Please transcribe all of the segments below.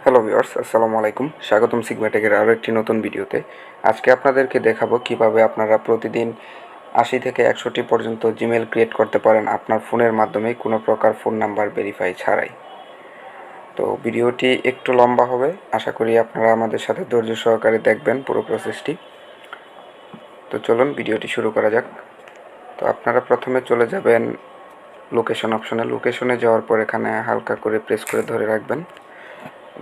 Hello viewers, আসসালামু আলাইকুম। স্বাগতম সিগমা টেকের আরও একটি নতুন ভিডিওতে। আজকে আপনাদেরকে দেখাবো কিভাবে আপনারা প্রতিদিন 80 থেকে 100টি পর্যন্ত জিমেল ক্রিয়েট করতে পারেন আপনার ফোনের মাধ্যমে কোনো প্রকার ফোন নাম্বার ভেরিফাই ছাড়াই। তো ভিডিওটি একটু লম্বা হবে, আশা করি আপনারা আমাদের সাথে ধৈর্য সহকারে দেখবেন পুরো প্রসেসটি। তো চলুন ভিডিওটি শুরু করা যাক। তো আপনারা প্রথমে চলে যাবেন লোকেশন অপশনে। লোকেশনে যাওয়ার পর এখানে হালকা করে প্রেস করে ধরে রাখবেন।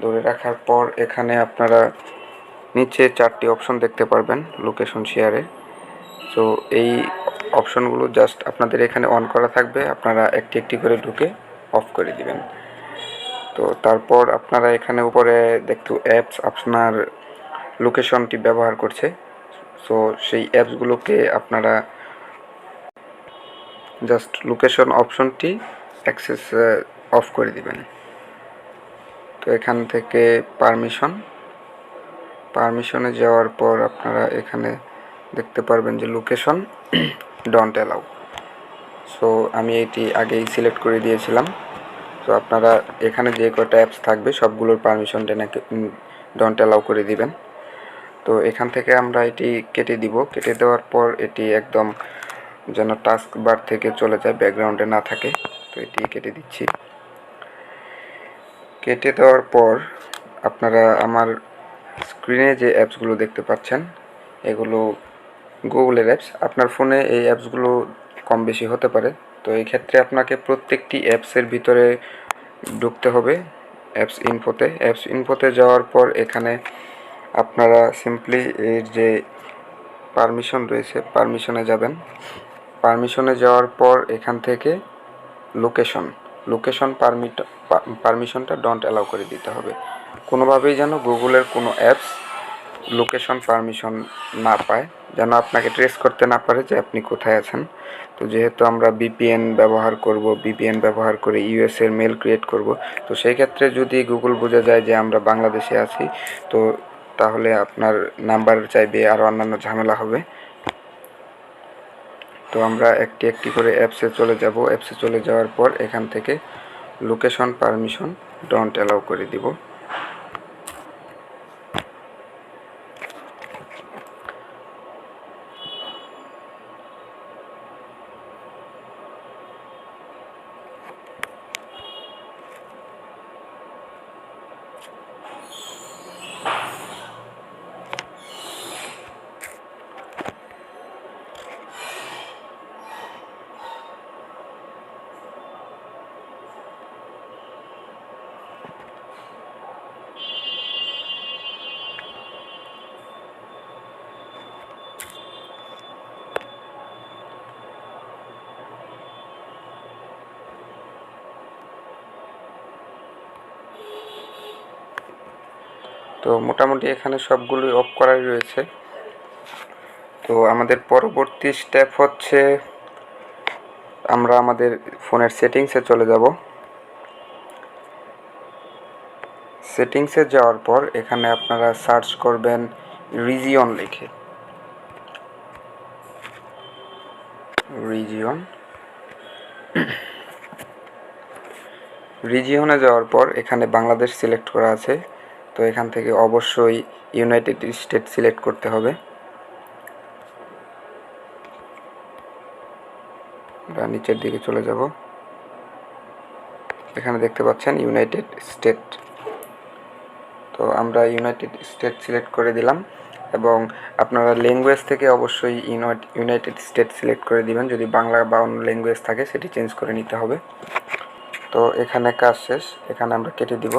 ধরে রাখার পর এখানে আপনারা নিচে 4টি অপশন দেখতে পারবেন লোকেশন শেয়ারে। তো এই অপশনগুলো জাস্ট আপনাদের এখানে অন করা থাকবে, আপনারা একটি একটি করে ঢুকে অফ করে দিবেন। তো তারপর আপনারা এখানে উপরে দেখতে অ্যাপস আপনার লোকেশনটি ব্যবহার করছে, সো সেই অ্যাপসগুলোকে আপনারা জাস্ট লোকেশন অপশনটি অ্যাক্সেস অফ করে দিবেন। তো এখান থেকে পারমিশনে যাওয়ার পর আপনারা এখানে দেখতে পারবেন যে লোকেশন ডোন্ট অ্যালাউ। সো আমি এটি আগেই সিলেক্ট করে দিয়েছিলাম। তো আপনারা এখানে যে কয়টা অ্যাপস থাকবে সবগুলোর পারমিশন ডোন্ট অ্যালাউ করে দিবেন। তো এখান থেকে আমরা এটি কেটে দিব। কেটে দেওয়ার পর এটি একদম যেন টাস্ক বার থেকে চলে যায়, ব্যাকগ্রাউন্ডে না থাকে। তো এটি কেটে দিচ্ছি। কেটে দেওয়ার পর আপনারা আমার স্ক্রিনে যে অ্যাপসগুলো দেখতে পাচ্ছেন এগুলো গুগলের অ্যাপস। আপনার ফোনে এই অ্যাপসগুলো কম বেশি হতে পারে, তো এই ক্ষেত্রে আপনাকে প্রত্যেকটি অ্যাপসের ভিতরে ঢুকতে হবে অ্যাপস ইনফোতে যাওয়ার পর এখানে আপনারা সিম্পলি এর যে পারমিশন রয়েছে পারমিশনে যাবেন। পারমিশনে যাওয়ার পর এখান থেকে লোকেশন পারমিশনটা ডোন্ট অ্যালাউ করে দিতে হবে। কোনোভাবেই যেন গুগলের কোনো অ্যাপস লোকেশন পারমিশন না পায়, যেন আপনাকে ট্রেস করতে না পারে যে আপনি কোথায় আছেন। তো যেহেতু আমরা ভিপিএন ব্যবহার করে ইউএসের মেল ক্রিয়েট করব, তো সেই ক্ষেত্রে যদি গুগল বুঝে যায় যে আমরা বাংলাদেশে আছি, তো তাহলে আপনার নাম্বার চাইবে, আর অন্যান্য ঝামেলা হবে। তো আমরা একটি একটি করে অ্যাপসে চলে যাব। অ্যাপসে চলে যাওয়ার পর এখান থেকে লোকেশন পারমিশন ডোন্ট অ্যালাউ করে দিব। তো মোটামুটি এখানে সবগুলোই অফ করাই রয়েছে। তো আমাদের পরবর্তী স্টেপ হচ্ছে আমরা আমাদের ফোনের সেটিংসে চলে যাব। সেটিংসে যাওয়ার পর এখানে আপনারা সার্চ করবেন রিজিয়ন লিখে। রিজিয়নে যাওয়ার পর এখানে বাংলাদেশ সিলেক্ট করা আছে, তো এখান থেকে অবশ্যই ইউনাইটেড স্টেট সিলেক্ট করতে হবে। আমরা নিচের দিকে চলে যাব। এখানে দেখতে পাচ্ছেন ইউনাইটেড স্টেট। তো আমরা ইউনাইটেড স্টেট সিলেক্ট করে দিলাম, এবং আপনারা ল্যাঙ্গুয়েজ থেকে অবশ্যই ইউনাইটেড স্টেট সিলেক্ট করে দিবেন। যদি বাংলা বা অন্য ল্যাঙ্গুয়েজ থাকে সেটি চেঞ্জ করে নিতে হবে। তো এখানে কাজ শেষ, এখানে আমরা কেটে দিব।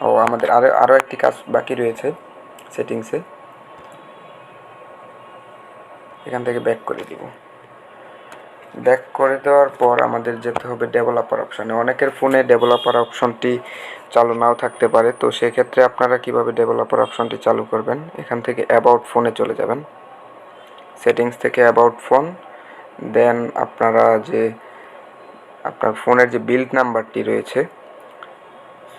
ও আমাদের আরও একটি কাজ বাকি রয়েছে সেটিংসে, এখান থেকে ব্যাক করে দিব। ব্যাক করে দেওয়ার পর আমাদের যেতে হবে ডেভেলপার অপশানে। অনেকের ফোনে ডেভেলপার অপশনটি চালু নাও থাকতে পারে, তো সেক্ষেত্রে আপনারা কিভাবে ডেভেলপার অপশনটি চালু করবেন, এখান থেকে অ্যাবাউট ফোনে চলে যাবেন। সেটিংস থেকে অ্যাবাউট ফোন, দেন আপনারা যে আপনার ফোনের যে বিল্ড নাম্বারটি রয়েছে,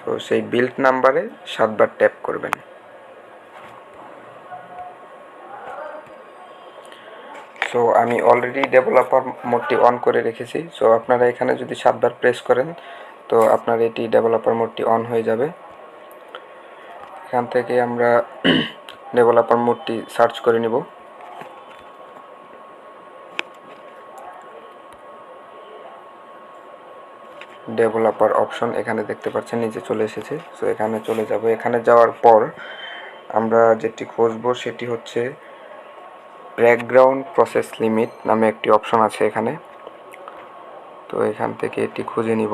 তো সেই বিল্ড নাম্বারে 7বার ট্যাপ করবেন। সো আমি অলরেডি ডেভেলপার মোডটি অন করে রেখেছি। সো আপনারা এখানে যদি 7বার প্রেস করেন তো আপনার এটি ডেভেলপার মোডটি অন হয়ে যাবে। এখান থেকে আমরা ডেভেলপার মোডটি সার্চ করে নিব। ডেভেলপার অপশন এখানে দেখতে পাচ্ছেন নিচে চলে এসেছে। সো এখানে চলে যাব। এখানে যাওয়ার পর আমরা যেটি খুঁজবো সেটি হচ্ছে ব্যাকগ্রাউন্ড প্রসেস লিমিট নামে একটি অপশন আছে এখানে। তো এখান থেকে এটি খুঁজে নিব।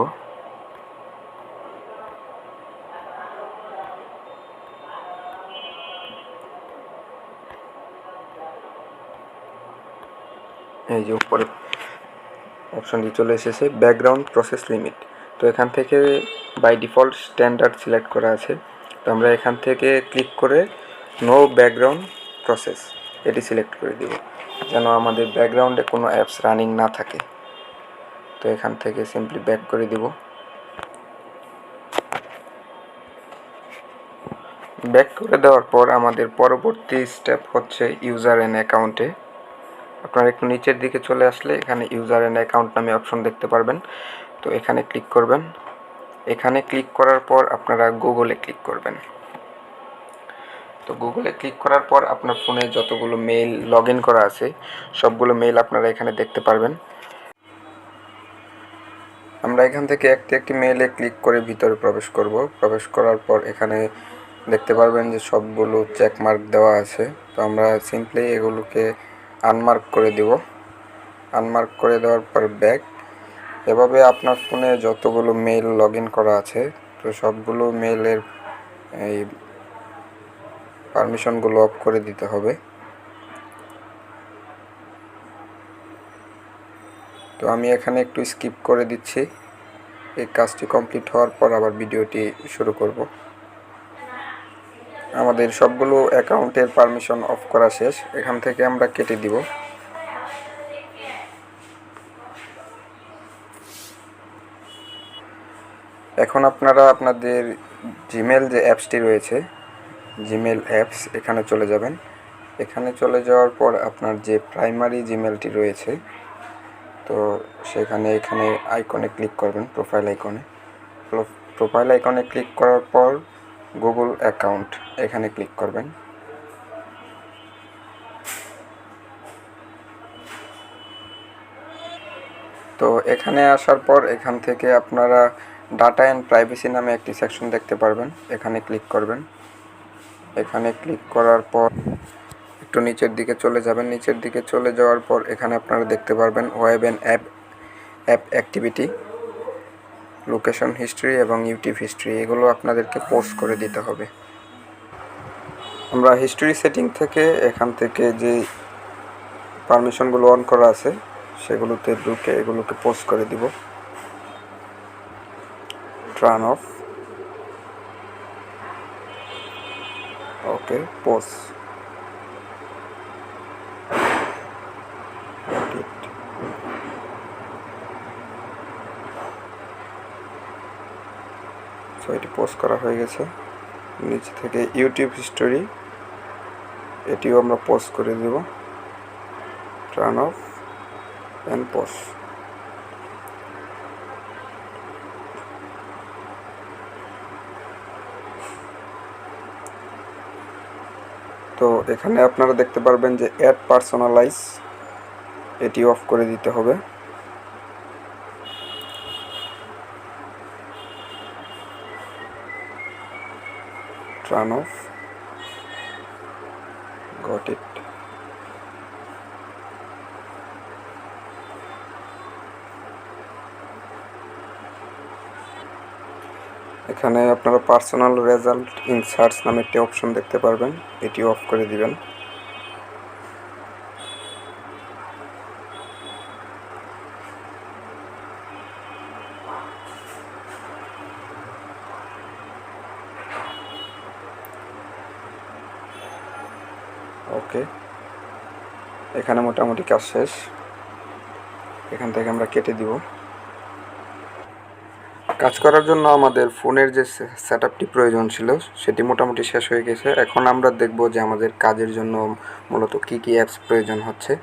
এই যে উপরে অপশনটি চলে এসেছে ব্যাকগ্রাউন্ড প্রসেস লিমিট। তো এখান থেকে বাই ডিফল্ট স্ট্যান্ডার্ড সিলেক্ট করা আছে। তো আমরা এখান থেকে ক্লিক করে নো ব্যাকগ্রাউন্ড প্রসেস এটি সিলেক্ট করে দিব, যেন আমাদের ব্যাকগ্রাউন্ডে কোনো অ্যাপস রানিং না থাকে। তো এখান থেকে সিম্পলি ব্যাক করে দিব। ব্যাক করে দেওয়ার পর আমাদের পরবর্তী স্টেপ হচ্ছে ইউজার অ্যান্ড অ্যাকাউন্টে। আপনারা একটু নিচের দিকে চলে আসলে এখানে ইউজার অ্যান্ড অ্যাকাউন্ট নামে অপশন দেখতে পারবেন। তো এখানে ক্লিক করবেন। এখানে ক্লিক করার পর আপনারা গুগলে ক্লিক করবেন। তো গুগলে ক্লিক করার পর আপনার ফোনে যতগুলো মেইল লগ ইন করা আছে সবগুলো মেইল আপনারা এখানে দেখতে পারবেন। আমরা এখান থেকে একটি মেইলে ক্লিক করে ভিতরে প্রবেশ করব। প্রবেশ করার পর এখানে দেখতে পারবেন যে সবগুলো চেকমার্ক দেওয়া আছে। তো আমরা সিম্পলি এগুলোকে আনমার্ক করে দিব। আনমার্ক করে দেওয়ার পর ব্যাক। এভাবে আপনার ফোনে যতগুলো মেইল লগ ইন করা আছে তো সবগুলো মেইলের এই পারমিশনগুলো অফ করে দিতে হবে। তো আমি এখানে একটু স্কিপ করে দিচ্ছি। এই কাজটি কমপ্লিট হওয়ার পর আবার ভিডিওটি শুরু করব। আমাদের সবগুলো অ্যাকাউন্টের পারমিশন অফ করা শেষ। এখান থেকে আমরা কেটে দিব। এখন আপনারা আপনাদের জিমেল যে অ্যাপসটি রয়েছে, জিমেল অ্যাপস, এখানে চলে যাবেন। এখানে চলে যাওয়ার পর আপনার যে প্রাইমারি জিমেলটি রয়েছে তো এখানে আইকনে ক্লিক করবেন, প্রোফাইল আইকনে। প্রোফাইল আইকনে ক্লিক করার পর গুগল অ্যাকাউন্ট এখানে ক্লিক করবেন। তো এখানে আসার পর এখান থেকে আপনারা ডাটা অ্যান্ড প্রাইভেসি নামে একটি সেকশন দেখতে পারবেন। এখানে ক্লিক করবেন। এখানে ক্লিক করার পর একটু নিচের দিকে চলে যাবেন। নিচের দিকে চলে যাওয়ার পর এখানে আপনারা দেখতে পারবেন web and app activity, location history এবং ইউটিউব হিস্ট্রি, এগুলো আপনাদেরকে পোস্ট করে দিতে হবে। আমরা হিস্ট্রি সেটিং থেকে এখান থেকে যে পারমিশনগুলো অন করা আছে সেগুলোতে ঢুকে এগুলোকে পোস্ট করে দিব। টার্ন অফ, ওকে, পোস্ট। সো এটি পোস্ট করা হয়ে গেছে। নিচে থেকে ইউটিউব হিস্টোরি এটিও আমরা পোস্ট করে দেব। Turn off and post. তো এখানে আপনারা দেখতে পারবেন যে অ্যাড পার্সোনালাইজ এটি অফ করে দিতে হবে। Turn off, got it. এখানে আপনারা পার্সোনাল রেজাল্ট ইন সার্চ নামে একটি অপশন দেখতে পারবেন, এটি অফ করে দিবেন। ওকে, এখানে মোটামুটি কাজ শেষ। এখান থেকে আমরা কেটে দিব। কাজ করার জন্য আমাদের ফোনের যে সেটআপটি প্রয়োজন ছিল সেটি মোটামুটি শেষ হয়ে গেছে। এখন আমরা দেখব যে আমাদের কাজের জন্য মূলত কী কী অ্যাপস প্রয়োজন হচ্ছে।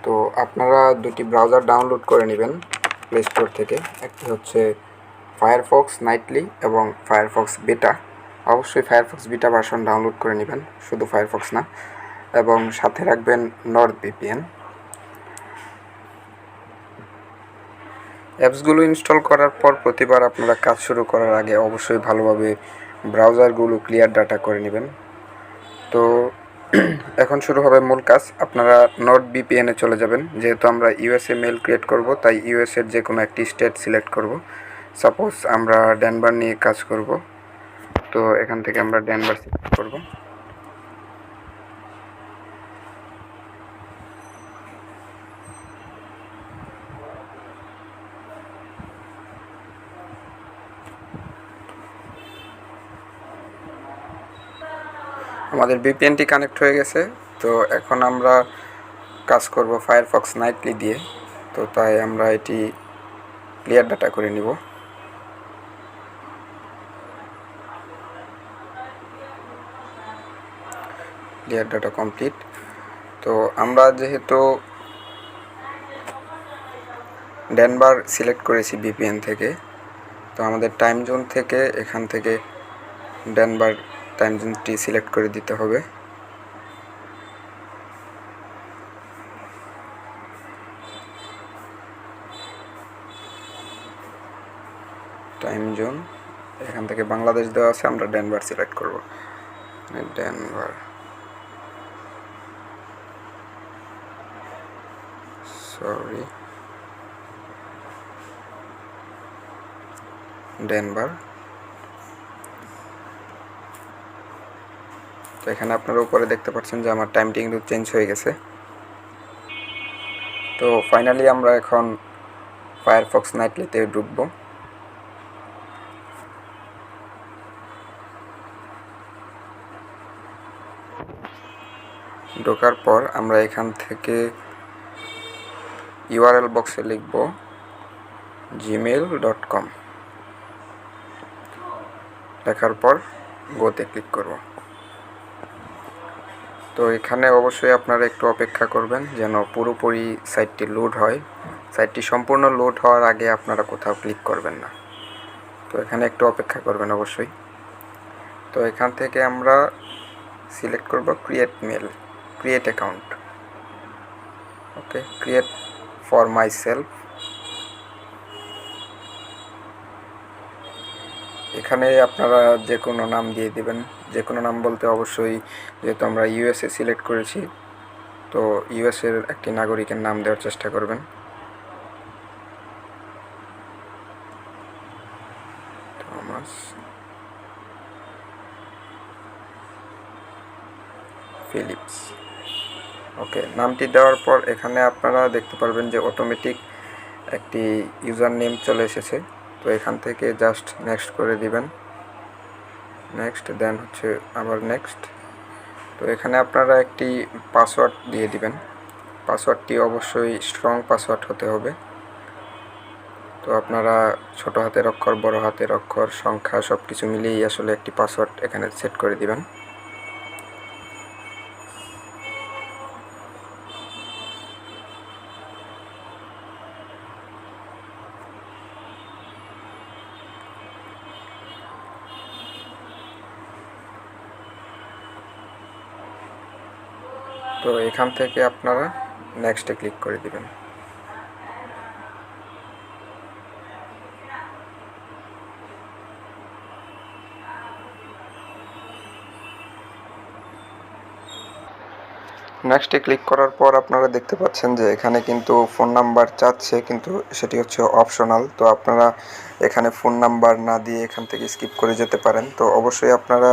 তো আপনারা দুটি ব্রাউজার ডাউনলোড করে নেবেন প্লে স্টোর থেকে। একটি হচ্ছে ফায়ারফক্স নাইটলি এবং ফায়ারফক্স বেটা। অবশ্যই ফায়ারফক্স বেটা ভার্সন ডাউনলোড করে নেবেন, শুধু ফায়ারফক্স না। এবং সাথে রাখবেন নর্থ ভিপিএন। অ্যাপসগুলো ইনস্টল করার পর প্রতিবার আপনারা কাজ শুরু করার আগে অবশ্যই ভালোভাবে ব্রাউজারগুলো ক্লিয়ার ডাটা করে নেবেন। তো এখন শুরু হবে মূল কাজ। আপনারা নর্থ ভিপিএনে চলে যাবেন। যেহেতু আমরা ইউএসএ মেল ক্রিয়েট করব, তাই ইউএসএর যে কোনো একটি স্টেট সিলেক্ট করব। সাপোজ আমরা ডেনভার নিয়ে কাজ করব, তো এখান থেকে আমরা ডেনভার সিলেক্ট করব। আমাদের ভিপিএনটি কানেক্ট হয়ে গেছে। তো এখন আমরা কাজ করব ফায়ারফক্স নাইটলি দিয়ে। তো তাই আমরা এটি ক্লিয়ার ডাটা করে নিব। Clear data complete. তো আমরা যেহেতু ডেনভার সিলেক্ট করেছি ভিপিএন থেকে, তো আমাদের টাইম জোন থেকে এখান থেকে ডেনভার টাইম জোনটি সিলেক্ট করে দিতে হবে। টাইম জোন এখান থেকে বাংলাদেশ দেওয়া আছে, আমরা ডেনভার সিলেক্ট করব। Denver, sorry, Denver. তো এখানে আপনারা উপরে দেখতে পাচ্ছেন যে আমার টাইমটি কিন্তু চেঞ্জ হয়ে গেছে। তো ফাইনালি আমরা এখন ফায়ারফক্স নাইটলিতে ঢুকবো। ঢোকার পর আমরা এখান থেকে ইউআরএল বক্সে লিখব gmail.com। লেখার পর গোতে ক্লিক করব। তো এখানে অবশ্যই আপনারা একটু অপেক্ষা করবেন যেন পুরোপুরি সাইটটি লোড হয়। সাইটটি সম্পূর্ণ লোড হওয়ার আগে আপনারা কোথাও ক্লিক করবেন না। তো এখানে একটু অপেক্ষা করবেন অবশ্যই। তো এখান থেকে আমরা সিলেক্ট করব create mail, create account. Okay, create for myself. এখানে আপনারা যে কোনো নাম দিয়ে দিবেন। যে কোনো নাম বলতে অবশ্যই, যেহেতু আমরা ইউএসএ সিলেক্ট করেছি, তো ইউএসএর একটি নাগরিকের নাম দেওয়ার চেষ্টা করবেন। Thomas Philips. ওকে, নামটি দেওয়ার পর এখানে আপনারা দেখতে পারবেন যে অটোমেটিক একটি ইউজার নেম চলে এসেছে। তো এখান থেকে জাস্ট নেক্সট করে দিবেন। নেক্সট, দেন হচ্ছে আবার নেক্সট। তো এখানে আপনারা একটি পাসওয়ার্ড দিয়ে দিবেন। পাসওয়ার্ডটি অবশ্যই স্ট্রং পাসওয়ার্ড হতে হবে। তো আপনারা ছোট হাতের অক্ষর, বড় হাতের অক্ষর, সংখ্যা সব কিছু মিলিয়েই আসলে একটি পাসওয়ার্ড এখানে সেট করে দিবেন। তো এখান থেকে আপনারা নেক্সটে ক্লিক করে দিবেন। নেক্সটে ক্লিক করার পর আপনারা দেখতে পাচ্ছেন যে এখানে কিন্তু ফোন নাম্বার চাচ্ছে, কিন্তু সেটি হচ্ছে অপশনাল। তো আপনারা এখানে ফোন নাম্বার না দিয়ে এখান থেকে স্কিপ করে যেতে পারেন। তো অবশ্যই আপনারা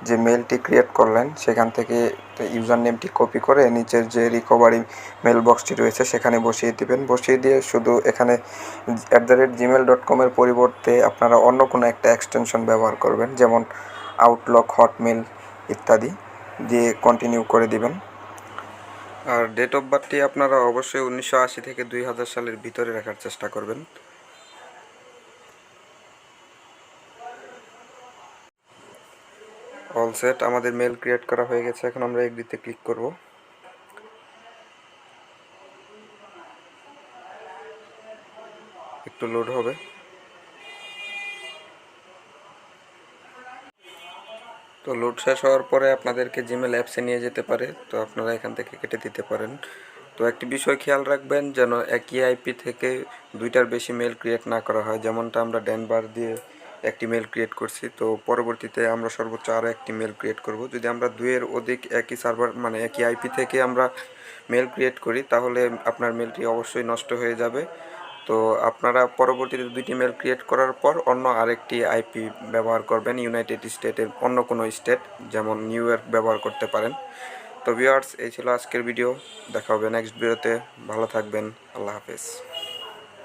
যে মেলটি ক্রিয়েট করলেন সেখান থেকে ইউজার নেমটি কপি করে নিচের যে রিকভারি মেল বক্সটি রয়েছে সেখানে বসিয়ে দিবেন। বসিয়ে দিয়ে শুধু এখানে @gmail.com এর পরিবর্তে আপনারা অন্য কোনো একটা এক্সটেনশন ব্যবহার করবেন, যেমন আউটলুক, হটমেল ইত্যাদি দিয়ে কন্টিনিউ করে দিবেন। আর ডেট অফ বার্থটি আপনারা অবশ্যই 1980 থেকে 2000 সালের ভিতরে রাখার চেষ্টা করবেন। অল সেট, আমাদের মেল ক্রিয়েট করা হয়ে গেছে। এখন আমরা এগ্রিতে ক্লিক করব। একটু লোড হবে। তো লোড শেষ হওয়ার পরে আপনাদেরকে জিমেল অ্যাপসে নিয়ে যেতে পারে, তো আপনারা এখান থেকে কেটে দিতে পারেন। তো একটি বিষয় খেয়াল রাখবেন যেন একই আইপি থেকে দুইটার বেশি মেল ক্রিয়েট না করা হয়, যেমনটা আমরা ডেনভার দিয়ে একটি মেল ক্রিয়েট করছি, তো পরবর্তীতে আমরা সর্বোচ্চ আরও একটি মেল ক্রিয়েট করব। যদি আমরা দুইয়ের অধিক একই সার্ভার মানে একই আইপি থেকে আমরা মেল ক্রিয়েট করি তাহলে আপনার মেলটি অবশ্যই নষ্ট হয়ে যাবে। তো আপনারা পরবর্তীতে দুইটি মেল ক্রিয়েট করার পর অন্য আরেকটি আইপি ব্যবহার করবেন, ইউনাইটেড স্টেটের অন্য কোনো স্টেট, যেমন নিউ ইয়র্ক ব্যবহার করতে পারেন। তো ভিউয়ার্স, এই ছিল আজকের ভিডিও। দেখা হবে নেক্সট ভিডিওতে। ভালো থাকবেন। আল্লাহ হাফেজ।